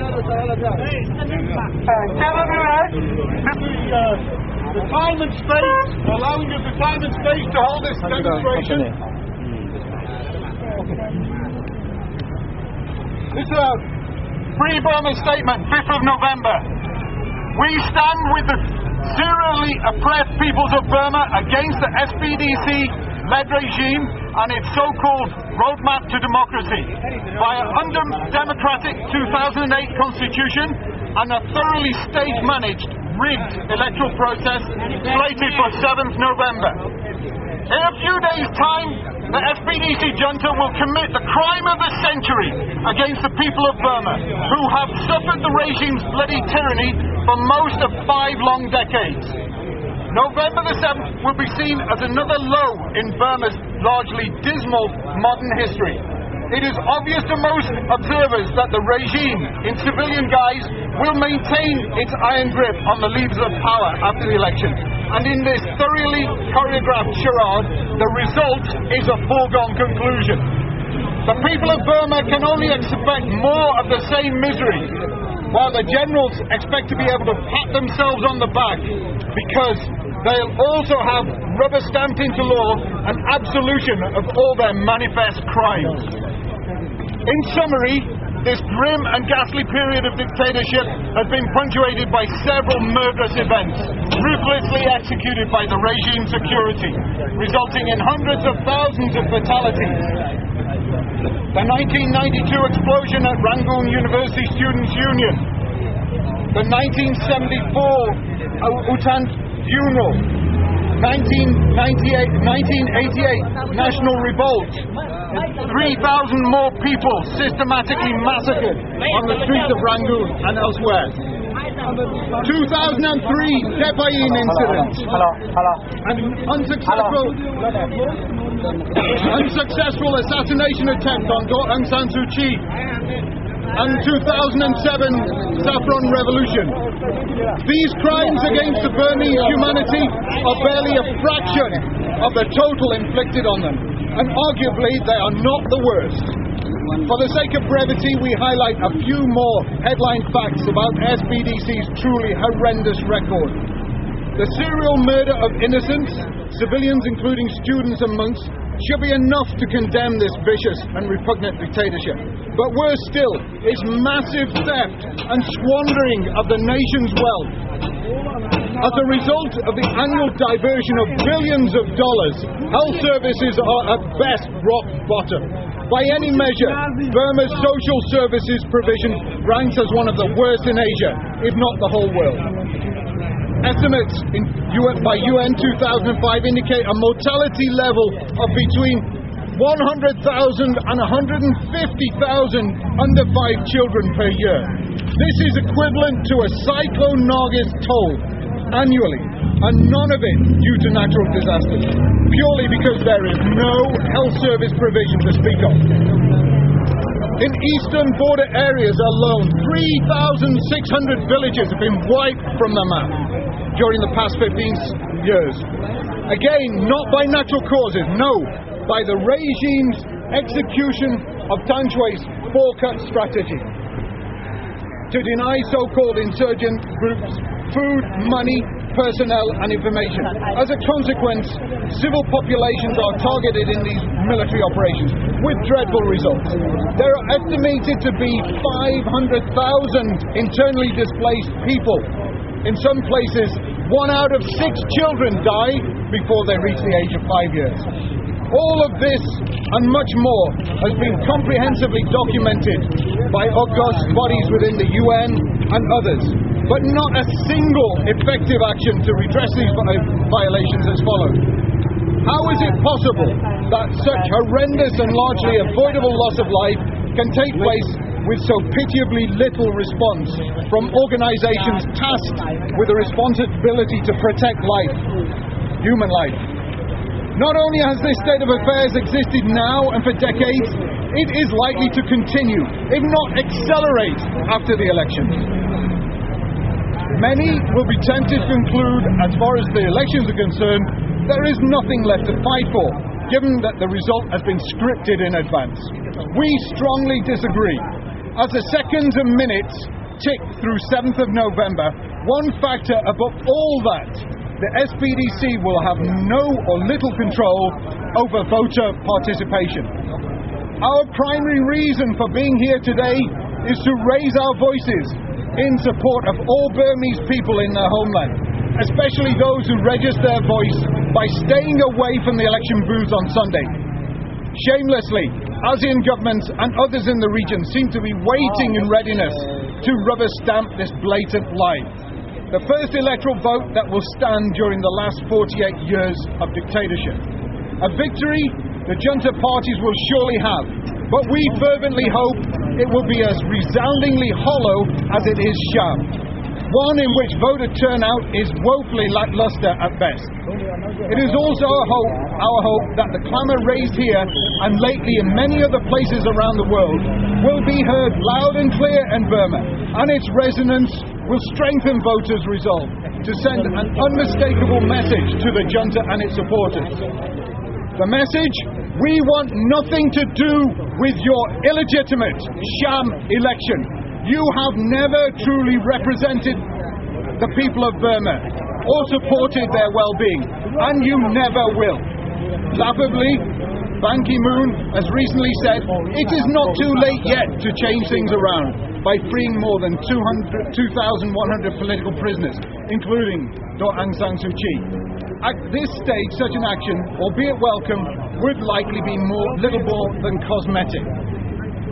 The time and space, allowing us the time and space to hold this demonstration. This is a Free Burma statement, 5th of November. We stand with the serially oppressed peoples of Burma against the SPDC-led regime and its so-called roadmap to democracy by an undemocratic 2008 constitution and a thoroughly stage-managed, rigged electoral process slated for 7th November. In a few days' time, the SPDC junta will commit the crime of the century against the people of Burma, who have suffered the regime's bloody tyranny for most of 5 long decades. November the 7th will be seen as another low in Burma's largely dismal modern history. It is obvious to most observers that the regime, in civilian guise, will maintain its iron grip on the levers of power after the election. And in this thoroughly choreographed charade, the result is a foregone conclusion. The people of Burma can only expect more of the same misery, while the generals expect to be able to pat themselves on the back because they'll also have rubber stamped into law an absolution of all their manifest crimes. In summary, this grim and ghastly period of dictatorship has been punctuated by several murderous events, ruthlessly executed by the regime security, resulting in hundreds of thousands of fatalities. The 1992 explosion at Rangoon University Students' Union, the 1974 Utan funeral, 1988 National Revolt, 3,000 more people systematically massacred on the streets of Rangoon and elsewhere, 2003 Depayin incident, an unsuccessful assassination attempt on Aung San Suu Kyi, and 2007 Saffron Revolution. These crimes against the Burmese humanity are barely a fraction of the total inflicted on them, and arguably they are not the worst. For the sake of brevity, we highlight a few more headline facts about SPDC's truly horrendous record. The serial murder of innocents, civilians including students and monks, should be enough to condemn this vicious and repugnant dictatorship. But worse still, its massive theft and squandering of the nation's wealth. As a result of the annual diversion of billions of dollars, health services are at best rock bottom. By any measure, Burma's social services provision ranks as one of the worst in Asia, if not the whole world. Estimates by UN 2005 indicate a mortality level of between 100,000 and 150,000 under 5 children per year. This is equivalent to a Cyclone Nargis toll annually, and none of it due to natural disasters, purely because there is no health service provision to speak of. In eastern border areas alone, 3,600 villages have been wiped from the map during the past 15 years. Again, not by natural causes, no, by the regime's execution of Tanchway's four-cut strategy to deny so-called insurgent groups food, money, personnel and information. As a consequence, civil populations are targeted in these military operations with dreadful results. There are estimated to be 500,000 internally displaced people. In some places, 1 out of 6 children die before they reach the age of 5 years. All of this and much more has been comprehensively documented by august bodies within the UN and others, but not a single effective action to redress these violations has followed. How is it possible that such horrendous and largely avoidable loss of life can take place with so pitiably little response from organizations tasked with the responsibility to protect life, human life? Not only has this state of affairs existed now and for decades, it is likely to continue, if not accelerate, after the elections. Many will be tempted to conclude, as far as the elections are concerned, there is nothing left to fight for, given that the result has been scripted in advance. We strongly disagree. As the seconds and minutes tick through 7th of November, one factor above all that, the SPDC will have no or little control over voter participation. Our primary reason for being here today is to raise our voices in support of all Burmese people in their homeland, especially those who register their voice by staying away from the election booths on Sunday. Shamelessly, ASEAN governments and others in the region seem to be waiting in readiness to rubber stamp this blatant lie. The first electoral vote that will stand during the last 48 years of dictatorship. A victory the junta parties will surely have, but we fervently hope it will be as resoundingly hollow as it is sham. One in which voter turnout is woefully lackluster at best. It is also our hope that the clamour raised here and lately in many other places around the world will be heard loud and clear in Burma, and its resonance will strengthen voters' resolve to send an unmistakable message to the junta and its supporters. The message: we want nothing to do with your illegitimate sham election. You have never truly represented the people of Burma or supported their well-being, and you never will. Laughably, Ban Ki-moon has recently said it is not too late yet to change things around by freeing more than 2,100 political prisoners, including Aung San Suu Kyi. At this stage, such an action, albeit welcome, would likely be little more than cosmetic.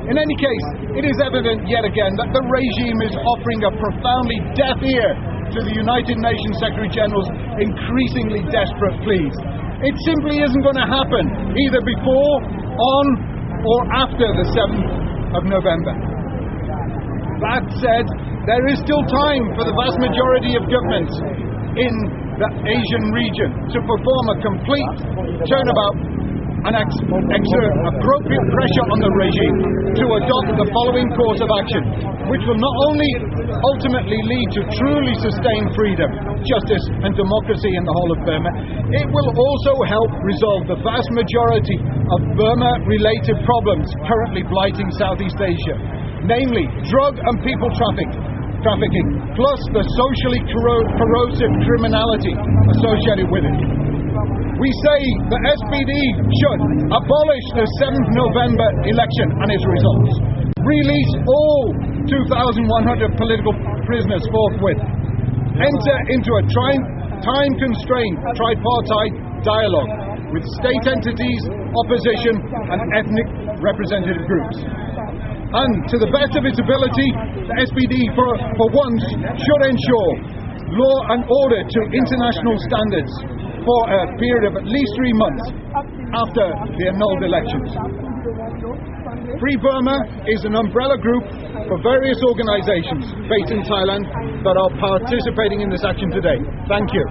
In any case, it is evident yet again that the regime is offering a profoundly deaf ear to the United Nations Secretary General's increasingly desperate pleas. It simply isn't going to happen, either before, on, or after the 7th of November. That said, there is still time for the vast majority of governments in the Asian region to perform a complete turnabout and exert appropriate pressure on the regime to adopt the following course of action, which will not only ultimately lead to truly sustained freedom, justice and democracy in the whole of Burma, it will also help resolve the vast majority of Burma-related problems currently blighting Southeast Asia, namely drug and people trafficking, plus the socially corrosive criminality associated with it. We say the SPD should abolish the 7th November election and its results, release all 2,100 political prisoners forthwith, enter into a time-constrained tripartite dialogue with state entities, opposition and ethnic representative groups. And to the best of its ability, the SPD for once should ensure law and order to international standards for a period of at least 3 months after the annulled elections. Free Burma is an umbrella group for various organizations based in Thailand that are participating in this action today. Thank you.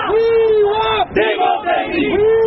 We want democracy!